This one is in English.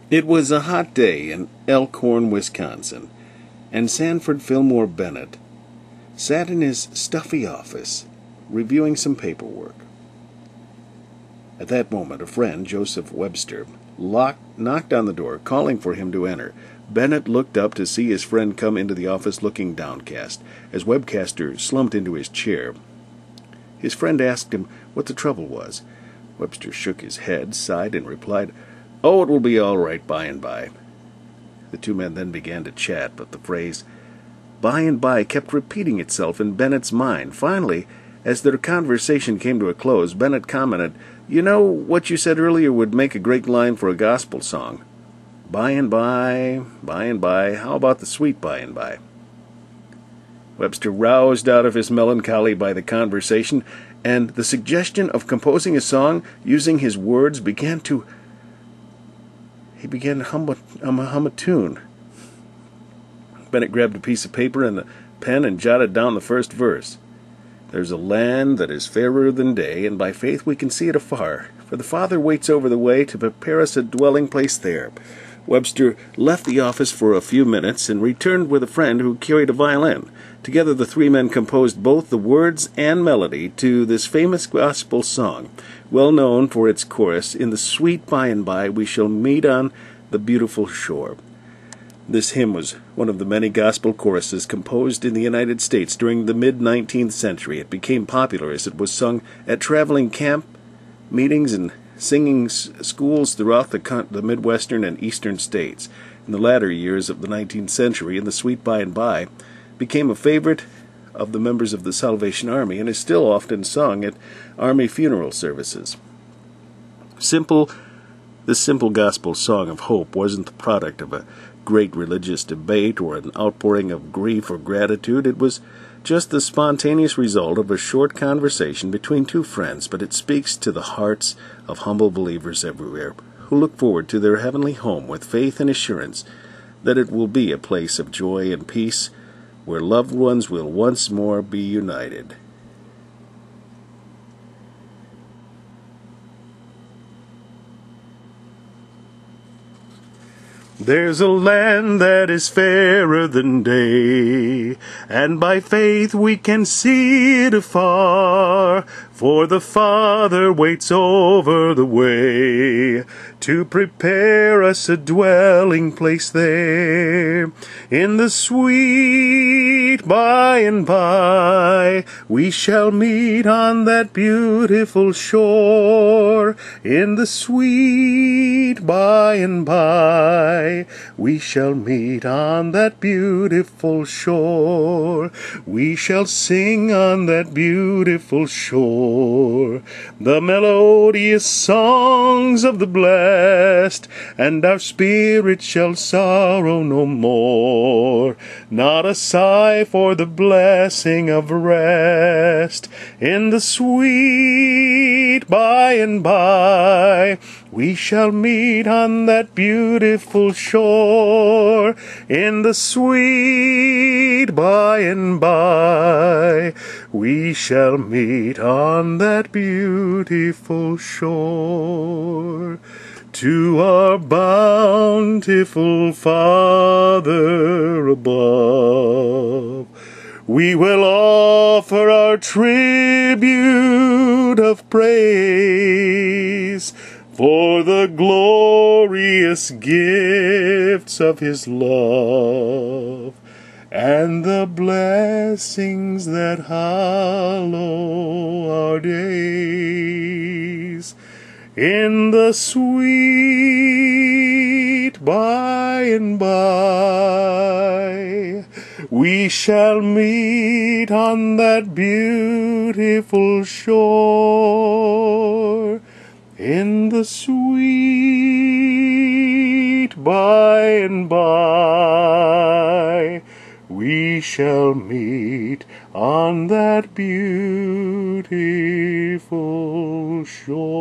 It was a hot day in Elkhorn, Wisconsin, and Sanford Fillmore Bennett sat in his stuffy office, reviewing some paperwork. At that moment, a friend, Joseph Webster, knocked on the door, calling for him to enter. Bennett looked up to see his friend come into the office looking downcast, as Webster slumped into his chair. His friend asked him what the trouble was. Webster shook his head, sighed, and replied, "Oh, it will be all right by and by." The two men then began to chat, but the phrase "by and by" kept repeating itself in Bennett's mind. Finally, as their conversation came to a close, Bennett commented, "You know, what you said earlier would make a great line for a gospel song. By and by, how about the sweet by and by?" Webster, roused out of his melancholy by the conversation and the suggestion of composing a song using his words, began to hum a tune. Bennett grabbed a piece of paper and a pen and jotted down the first verse. "There's a land that is fairer than day, and by faith we can see it afar. For the Father waits over the way to prepare us a dwelling place there." Webster left the office for a few minutes and returned with a friend who carried a violin. Together the three men composed both the words and melody to this famous gospel song, well known for its chorus, "In the sweet by and by we shall meet on the beautiful shore." This hymn was one of the many gospel choruses composed in the United States during the mid-19th century. It became popular as it was sung at traveling camp meetings and singing schools throughout the Midwestern and Eastern states. In the latter years of the 19th century, "In the Sweet By and By" became a favorite of the members of the Salvation Army and is still often sung at Army funeral services. This simple gospel song of hope wasn't the product of a great religious debate or an outpouring of grief or gratitude. It was just the spontaneous result of a short conversation between two friends, but it speaks to the hearts of humble believers everywhere who look forward to their heavenly home with faith and assurance that it will be a place of joy and peace where loved ones will once more be united. There's a land that is fairer than day, and by faith we can see it afar, for the Father waits over the way to prepare us a dwelling place there. In the sweet by and by we shall meet on that beautiful shore. In the sweet by and by we shall meet on that beautiful shore. We shall sing on that beautiful shore the melodious songs of the blessed, and our spirit shall sorrow no more. Not a sigh for the blessing of rest. In the sweet by and by we shall meet on that beautiful shore. In the sweet by and by we shall meet on that beautiful shore. To our bountiful Father above we will offer our tribute of praise for the glorious gifts of His love and the blessings that hallow our days. In the sweet by and by we shall meet on that beautiful shore. In the sweet by and by we shall meet on that beautiful shore.